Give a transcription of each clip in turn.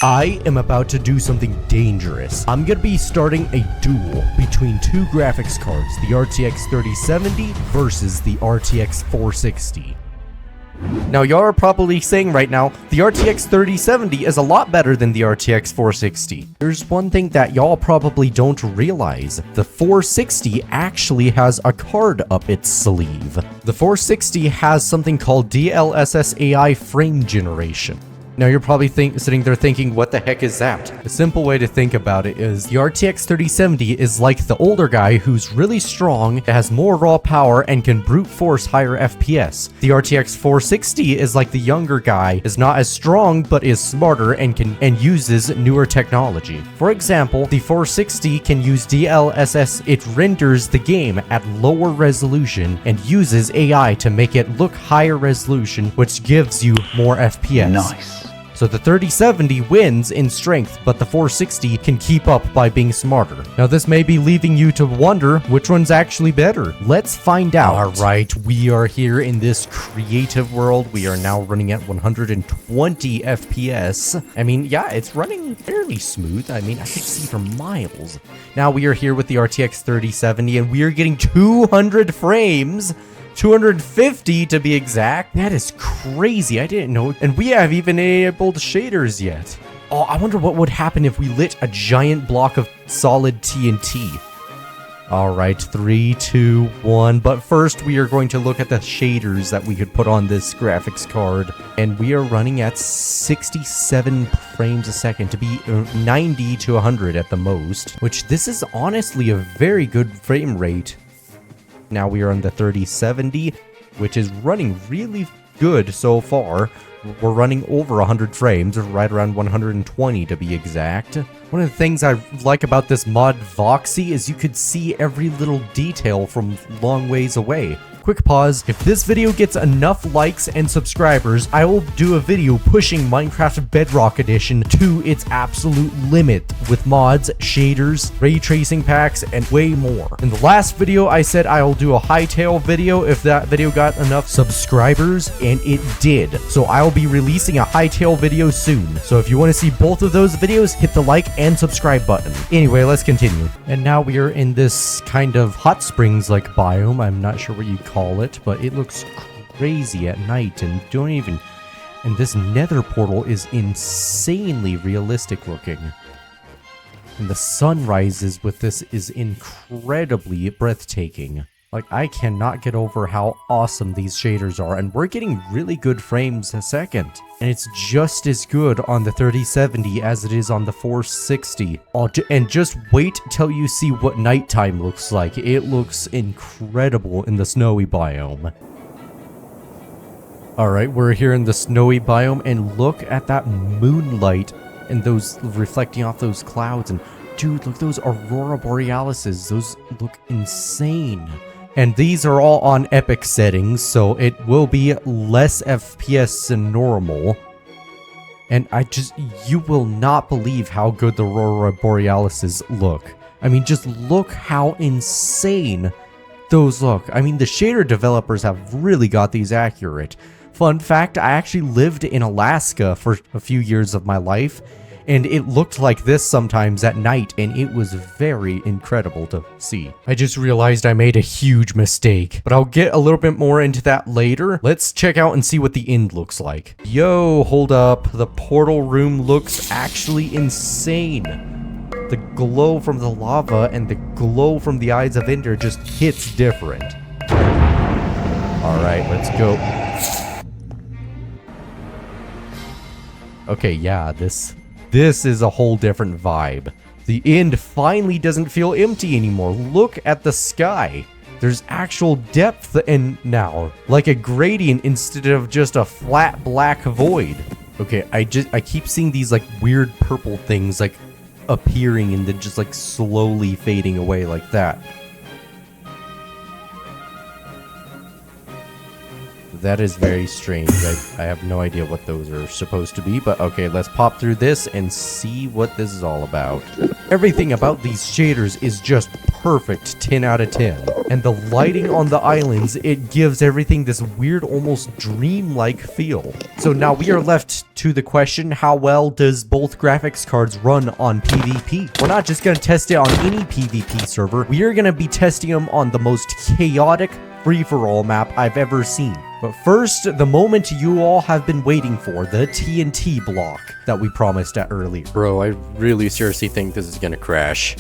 I am about to do something dangerous. I'm gonna be starting a duel between two graphics cards, the RTX 3070 versus the RTX 460. Now y'all are probably saying right now, the RTX 3070 is a lot better than the RTX 460. There's one thing that y'all probably don't realize. The 460 actually has a card up its sleeve. The 460 has something called DLSS AI frame generation. Now you're probably sitting there thinking, what the heck is that? A simple way to think about it is the RTX 3070 is like the older guy who's really strong, has more raw power, and can brute force higher FPS. The RTX 460 is like the younger guy, is not as strong but is smarter and uses newer technology. For example, the 460 can use DLSS. It renders the game at lower resolution and uses AI to make it look higher resolution, which gives you more FPS. Nice. So the 3070 wins in strength, but the 460 can keep up by being smarter. Now this may be leaving you to wonder which one's actually better. Let's find out. Alright, we are here in this creative world. We are now running at 120 FPS. I mean, yeah, it's running fairly smooth. I mean, I can see for miles. Now we are here with the RTX 3070 and we are getting 200 frames. 250 to be exact. That is crazy. I didn't know. And we haven't even enabled shaders yet. Oh, I wonder what would happen if we lit a giant block of solid TNT. All right, 3, 2, 1. But first, we are going to look at the shaders that we could put on this graphics card. And we are running at 67 frames a second to be 90 to 100 at the most, which this is honestly a very good frame rate. Now we are on the 3070, which is running really good so far. We're running over 100 frames, right around 120 to be exact. One of the things I like about this mod Voxy is you could see every little detail from long ways away. Quick pause. If this video gets enough likes and subscribers, I will do a video pushing Minecraft Bedrock Edition to its absolute limit with mods, shaders, ray tracing packs, and way more. In the last video, I said I will do a hightail video if that video got enough subscribers, and it did. So I'll be releasing a hightail video soon. So if you want to see both of those videos, hit the like and subscribe button. Anyway, let's continue. And now we are in this kind of hot springs-like biome. I'm not sure what you call it, but it looks crazy at night and and this nether portal is insanely realistic looking. And the sunrises with this is incredibly breathtaking. Like, I cannot get over how awesome these shaders are, and we're getting really good frames a second. And it's just as good on the 3070 as it is on the 460. And just wait till you see what nighttime looks like. It looks incredible in the snowy biome. Alright, we're here in the snowy biome, and look at that moonlight and those reflecting off those clouds. And dude, look, those aurora borealises. Those look insane. And these are all on epic settings, so it will be less FPS than normal. And you will not believe how good the aurora borealises look. I mean, just look how insane those look. I mean, the shader developers have really got these accurate. Fun fact, I actually lived in Alaska for a few years of my life, and it looked like this sometimes at night, and it was very incredible to see. I just realized I made a huge mistake, but I'll get a little bit more into that later. Let's check out and see what the end looks like. Yo, hold up. The portal room looks actually insane. The glow from the lava and the glow from the eyes of Ender just hits different. Alright, let's go. Okay, yeah, This is a whole different vibe. The end finally doesn't feel empty anymore. Look at the sky. There's actual depth in now, like a gradient instead of just a flat black void. Okay, I keep seeing these like weird purple things like appearing and then just like slowly fading away like that. That is very strange. I have no idea what those are supposed to be, but okay, let's pop through this and see what this is all about. Everything about these shaders is just perfect 10 out of 10. And the lighting on the islands, it gives everything this weird, almost dreamlike feel. So now we are left to the question, how well does both graphics cards run on PvP? We're not just going to test it on any PvP server. We are going to be testing them on the most chaotic free-for-all map I've ever seen. But first, the moment you all have been waiting for, the TNT block that we promised at earlier. Bro, I really seriously think this is gonna crash.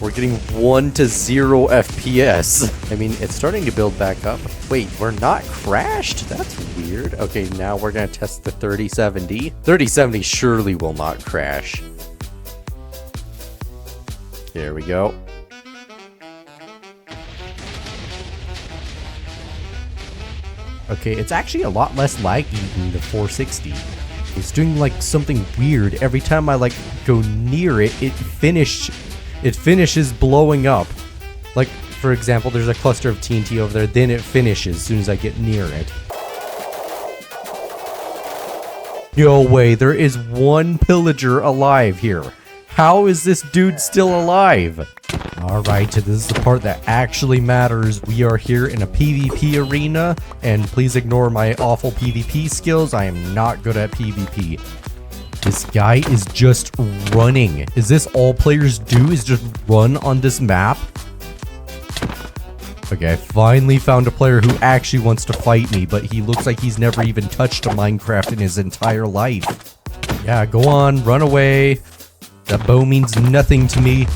We're getting 1 to 0 FPS. I mean, it's starting to build back up. Wait, we're not crashed? That's weird. Okay, now we're gonna test the 3070. 3070 surely will not crash. There we go. Okay, it's actually a lot less laggy than the 460. It's doing like something weird. Every time I like go near it, it finishes blowing up. Like, for example, there's a cluster of TNT over there, then it finishes as soon as I get near it. No way, there is one pillager alive here. How is this dude still alive? Alright, this is the part that actually matters. We are here in a PvP arena, and please ignore my awful PvP skills. I am not good at PvP. This guy is just running. Is this all players do, is just run on this map? Okay, I finally found a player who actually wants to fight me, but he looks like he's never even touched a Minecraft in his entire life. Yeah, go on, run away. That bow means nothing to me.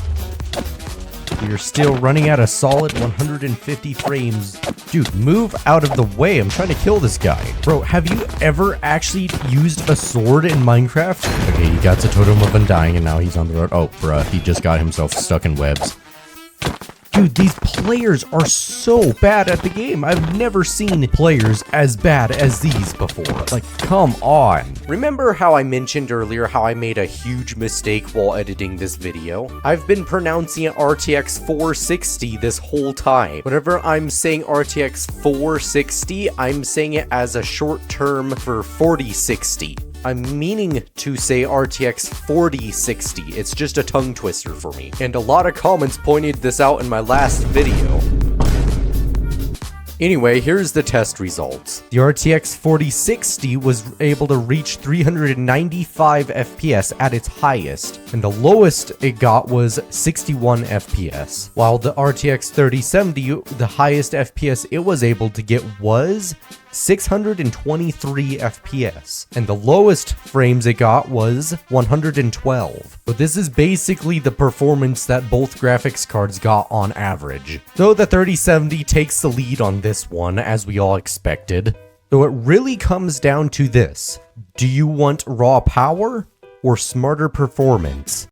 We're still running at a solid 150 frames. Dude, move out of the way. I'm trying to kill this guy. Bro, have you ever actually used a sword in Minecraft? Okay, he got the totem of undying and now he's on the road. Oh, bruh, he just got himself stuck in webs. Dude, these players are so bad at the game. I've never seen players as bad as these before. Like, come on. Remember how I mentioned earlier how I made a huge mistake while editing this video? I've been pronouncing it RTX 460 this whole time. Whenever I'm saying RTX 460, I'm saying it as a short term for 4060. I'm meaning to say RTX 4060, it's just a tongue twister for me. And a lot of comments pointed this out in my last video. Anyway, here's the test results. The RTX 4060 was able to reach 395 FPS at its highest, and the lowest it got was 61 FPS. While the RTX 3070, the highest FPS it was able to get was 623 FPS, and the lowest frames it got was 112. But this is basically the performance that both graphics cards got on average. Though the 3070 takes the lead on this one, as we all expected. So it really comes down to this. Do you want raw power or smarter performance?